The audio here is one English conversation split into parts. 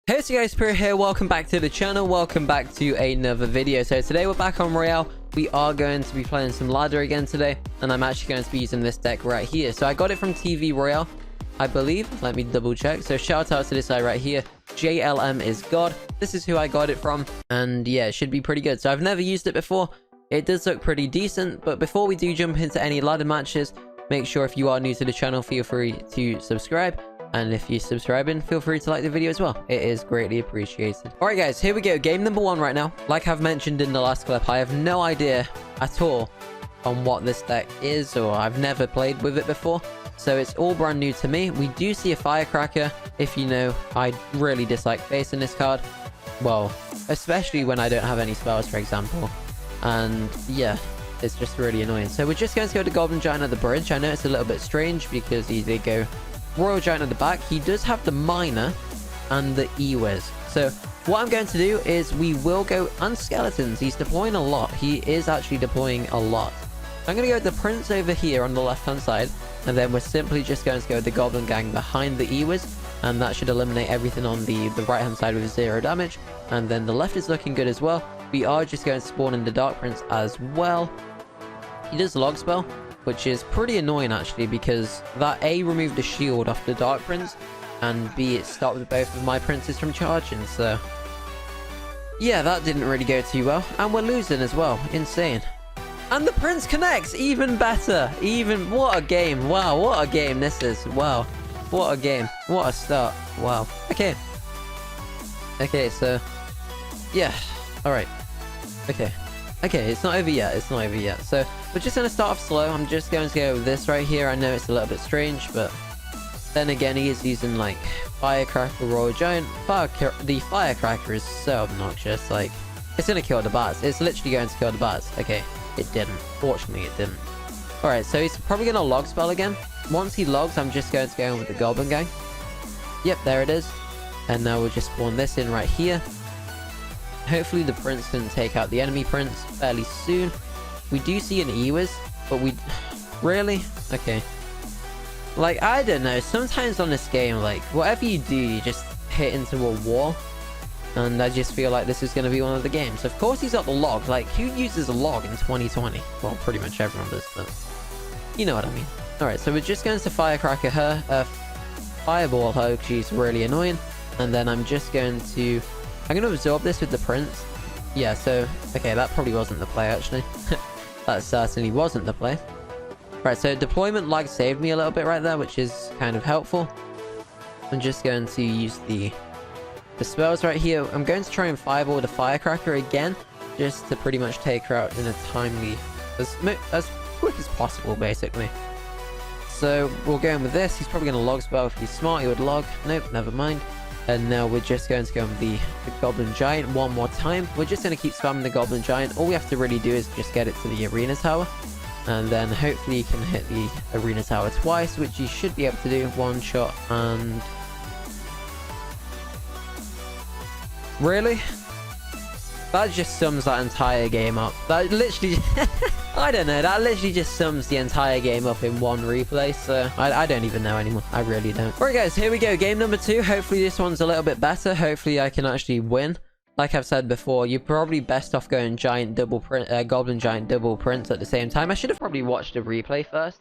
Hey, so guys, Spirit here. Welcome back to the channel. Welcome back to another video. So today we're back on Royale. We are going to be playing some ladder again today, and I'm actually going to be using this deck right here. So I got it from TV Royale, I believe. Let me double check. So shout out to this guy right here. JLM is God. This is who I got it from, and yeah, it should be pretty good. So I've never used it before. It does look pretty decent, but before we do jump into any ladder matches, make sure if you are new to the channel, feel free to subscribe. And if you're subscribing, feel free to like the video as well. It is greatly appreciated. Alright guys, here we go. Game number 1 right now. Like I've mentioned in the last clip, I have no idea at all on what this deck is, or I've never played with it before. So it's all brand new to me. We do see a firecracker. If you know, I really dislike facing this card. Well, especially when I don't have any spells, for example. And yeah, it's just really annoying. So we're just going to go to Goblin Giant at the bridge. I know it's a little bit strange because he did go Royal Giant at the back. He does have the Miner and the E-Wiz. So what I'm going to do is we will go on Skeletons. He's deploying a lot. He is actually deploying a lot. I'm going to go with the Prince over here on the left-hand side. And then we're simply just going to go with the Goblin Gang behind the E-Wiz. And that should eliminate everything on the right-hand side with 0 damage. And then the left is looking good as well. We are just going to spawn in the Dark Prince as well. He does Log Spell, which is pretty annoying actually, because that A removed the shield off the Dark Prince, and B it stopped both of my princes from charging, so yeah, that didn't really go too well, and we're losing as well. Insane. And the Prince connects, even better. What a game. Wow, what a game this is. Wow, what a game, what a start. Wow. Okay, so yeah, all right. Okay, it's not over yet. It's not over yet. So we're just going to start off slow. I'm just going to go with this right here. I know it's a little bit strange, but then again, he is using like Firecracker, Royal Giant. The Firecracker is so obnoxious. Like, it's going to kill the bats. It's literally going to kill the bats. Okay, it didn't. Fortunately, it didn't. Alright, so he's probably going to log spell again. Once he logs, I'm just going to go in with the Goblin Gang. Yep, there it is. And now we'll just spawn this in right here. Hopefully the Prince can take out the enemy Prince fairly soon. We do see an E-Wiz, but we... Really? Okay. Like, I don't know. Sometimes on this game, like, whatever you do, you just hit into a wall. And I just feel like this is going to be one of the games. Of course he's got the log. Like, who uses a log in 2020? Well, pretty much everyone does, but... You know what I mean. Alright, so we're just going to Firecracker her. Fireball her, because she's really annoying. And then I'm just going to... I'm going to absorb this with the Prince. Yeah, so... Okay, that probably wasn't the play, actually. That certainly wasn't the play. Right, so deployment lag saved me a little bit right there, which is kind of helpful. I'm just going to use the spells right here. I'm going to try and fireball with a Firecracker again, just to pretty much take her out in a timely... As quick as possible, basically. So, we'll go in with this. He's probably going to log spell. If he's smart, he would log. Nope, never mind. And now we're just going to go with the Goblin Giant one more time. We're just going to keep spamming the Goblin Giant. All we have to really do is just get it to the Arena Tower. And then hopefully you can hit the Arena Tower twice, which you should be able to do. One shot and... Really? That just sums that entire game up. That literally... I don't know, that literally just sums the entire game up in one replay, so I don't even know anymore. I really don't. Alright guys, here we go. Game number 2. Hopefully this one's a little bit better. Hopefully I can actually win. Like I've said before, you're probably best off going Giant double Goblin Giant double Prince at the same time. I should have probably watched the replay first.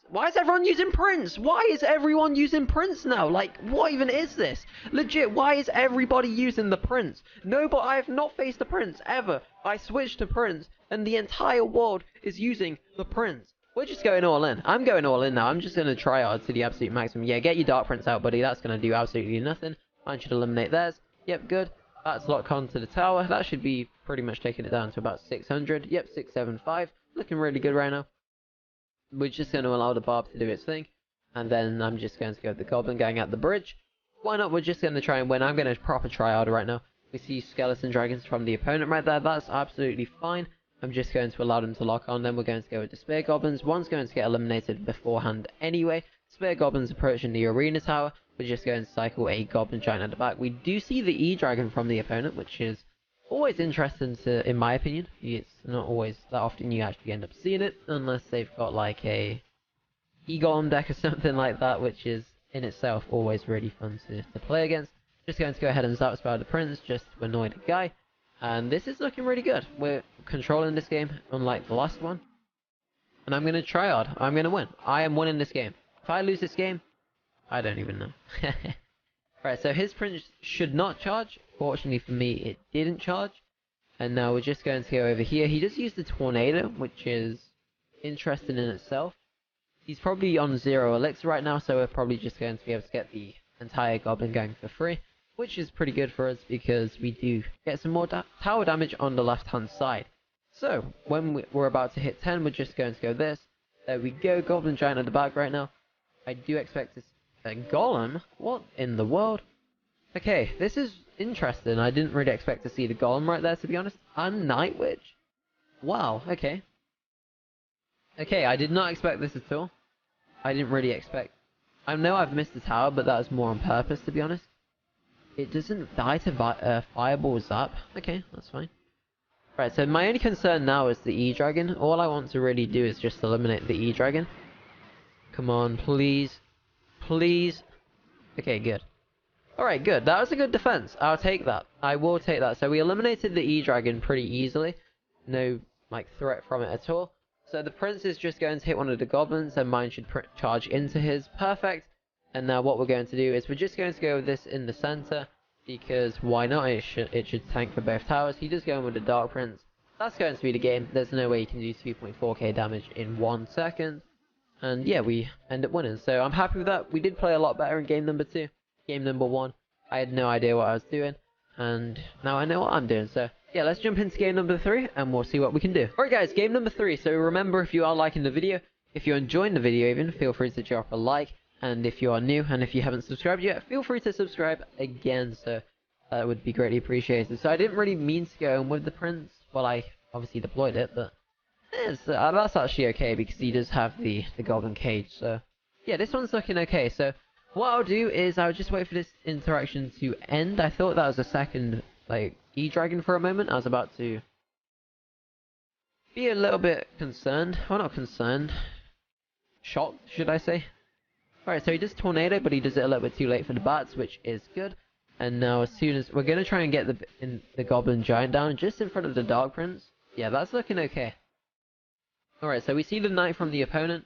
Why is everyone using Prince? Why is everyone using Prince now? Like, what even is this? Legit, why is everybody using the Prince? No, but I have not faced the Prince, ever. I switched to Prince, and the entire world is using the Prince. We're just going all in. I'm going all in now. I'm just going to try hard to the absolute maximum. Yeah, get your Dark Prince out, buddy. That's going to do absolutely nothing. Mine should eliminate theirs. Yep, good. That's locked onto the tower. That should be pretty much taking it down to about 600. Yep, 675. Looking really good right now. We're just going to allow the barb to do its thing. And then I'm just going to go with the Goblin Gang at the bridge. Why not? We're just going to try and win. I'm going to proper try harder right now. We see Skeleton Dragons from the opponent right there. That's absolutely fine. I'm just going to allow them to lock on. Then we're going to go with the Spear Goblins. One's going to get eliminated beforehand anyway. Spear Goblins approaching the Arena Tower. We're just going to cycle a Goblin Giant at the back. We do see the E-Dragon from the opponent, which is always interesting to, in my opinion. It's not always that often you actually end up seeing it, unless they've got like a E-Golem deck or something like that, which is in itself always really fun to play against. Just going to go ahead and zap spell the prince just to annoy the guy. And this is looking really good. We're controlling this game, unlike the last one. And I'm going to try hard. I'm going to win. I am winning this game. If I lose this game, I don't even know. Right, so his prince should not charge. Fortunately for me, it didn't charge. And now we're just going to go over here. He just used the tornado, which is interesting in itself. He's probably on 0 elixir right now, so we're probably just going to be able to get the entire goblin going for free, which is pretty good for us because we do get some more tower damage on the left hand side. So when we're about to hit 10, we're just going to go this. There we go, goblin giant at the back right now. I do expect this golem. What in the world? Okay, this is interesting. I didn't really expect to see the golem right there, to be honest. And night witch. Wow. Okay. Okay, I did not expect this at all. I didn't really expect. I know I've missed the tower, but that was more on purpose, to be honest. It doesn't die to fireball zap. Okay, that's fine. Right, so my only concern now is the E-Dragon. All I want to really do is just eliminate the E-Dragon. Come on, please. Please. Okay, good. Alright, good. That was a good defense. I'll take that. I will take that. So we eliminated the E-Dragon pretty easily. No, like, threat from it at all. So the prince is just going to hit one of the goblins, and mine should charge into his. Perfect. And now what we're going to do is we're just going to go with this in the center, because why not? It should tank for both towers. He does go in with the dark prince. That's going to be the game. There's no way he can do 2.4k damage in 1 second. And yeah, we end up winning. So I'm happy with that. We did play a lot better in game number 2. Game number 1, I had no idea what I was doing, and now I know what I'm doing. So yeah, let's jump into game number 3 and we'll see what we can do. Alright guys, game number 3. So remember, if you are liking the video, if you're enjoying the video even, feel free to drop a like. And if you are new and if you haven't subscribed yet, feel free to subscribe again. So that would be greatly appreciated. So I didn't really mean to go in with the prince. Well, I obviously deployed it, but that's actually okay because he does have the goblin cage. So yeah, this one's looking okay. So what I'll do is I'll just wait for this interaction to end. I thought that was a second, like, E-Dragon for a moment. I was about to be a little bit concerned. Well, not concerned. Shocked, should I say. Alright, so he does tornado, but he does it a little bit too late for the bats, which is good. And now as soon as we're going to try and get the goblin giant down just in front of the dark prince. Yeah, that's looking okay. Alright, so we see the knight from the opponent.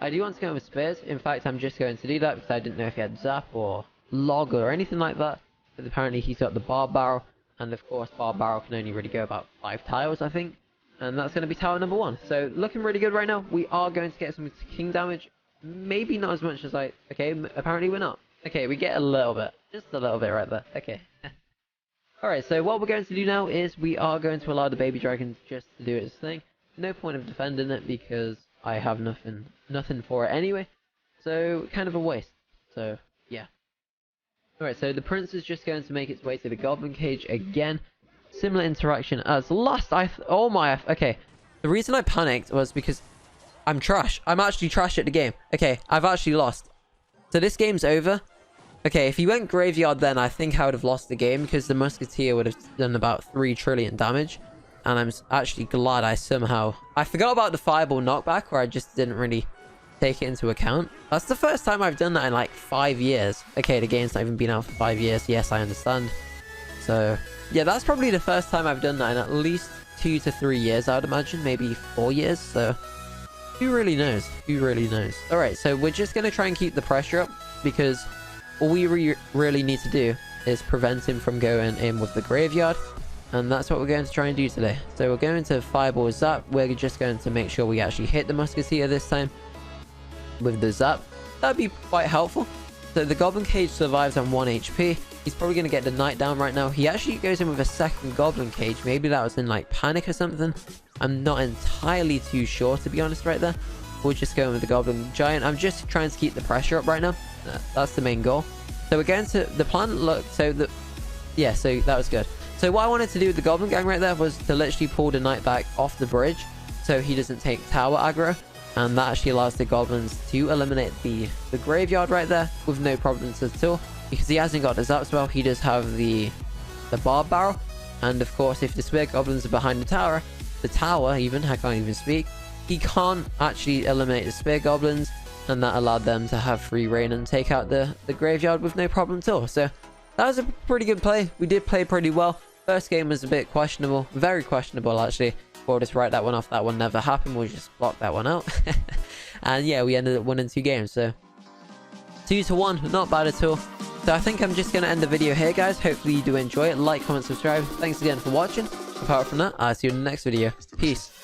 I do want to go with spears. In fact, I'm just going to do that because I didn't know if he had zap or log or anything like that. But apparently he's got the bar barrel. And of course, bar barrel can only really go about 5 tiles, I think. And that's going to be tower number 1. So looking really good right now. We are going to get some king damage. Maybe not as much as okay, apparently we're not. Okay, we get a little bit. Just a little bit right there. Okay. Alright, so what we're going to do now is we are going to allow the baby dragon just to do its thing. No point of defending it because I have nothing for it anyway. So, kind of a waste. So, yeah. Alright, so the prince is just going to make its way to the goblin cage again. Similar interaction as last. Okay. The reason I panicked was because I'm trash. I'm actually trash at the game. Okay, I've actually lost. So this game's over. Okay, if he went graveyard then, I think I would have lost the game because the musketeer would have done about 3 trillion damage. And I'm actually glad I forgot about the fireball knockback where I just didn't really take it into account. That's the first time I've done that in like 5 years. Okay, the game's not even been out for 5 years. Yes, I understand. So, yeah, that's probably the first time I've done that in at least 2 to 3 years, I would imagine. Maybe 4 years, so who really knows? Who really knows? Alright, so we're just going to try and keep the pressure up because all we really need to do is prevent him from going in with the graveyard. And that's what we're going to try and do today. So we're going to fireball zap. We're just going to make sure we actually hit the musketeer this time with the zap. That'd be quite helpful. So the goblin cage survives on 1 HP. He's probably going to get the knight down right now. He actually goes in with a second goblin cage. Maybe that was in like panic or something. I'm not entirely too sure, to be honest, right there. We're just going with the goblin giant. I'm just trying to keep the pressure up right now. That's the main goal. So we're going to the plan. Look, so that was good. So what I wanted to do with the goblin gang right there was to literally pull the knight back off the bridge so he doesn't take tower aggro. And that actually allows the goblins to eliminate the graveyard right there with no problems at all. Because he hasn't got the zap spell, he does have the barb barrel. And of course, if the spear goblins are behind the tower even, I can't even speak, he can't actually eliminate the spear goblins. And that allowed them to have free reign and take out the graveyard with no problem at all. So that was a pretty good play. We did play pretty well. First game was a bit questionable. Very questionable, actually. We'll just write that one off. That one never happened. We'll just block that one out. And yeah, we ended up winning 2 games. So 2-1. Not bad at all. So I think I'm just going to end the video here, guys. Hopefully you do enjoy it. Like, comment, subscribe. Thanks again for watching. Apart from that, I'll see you in the next video. Peace.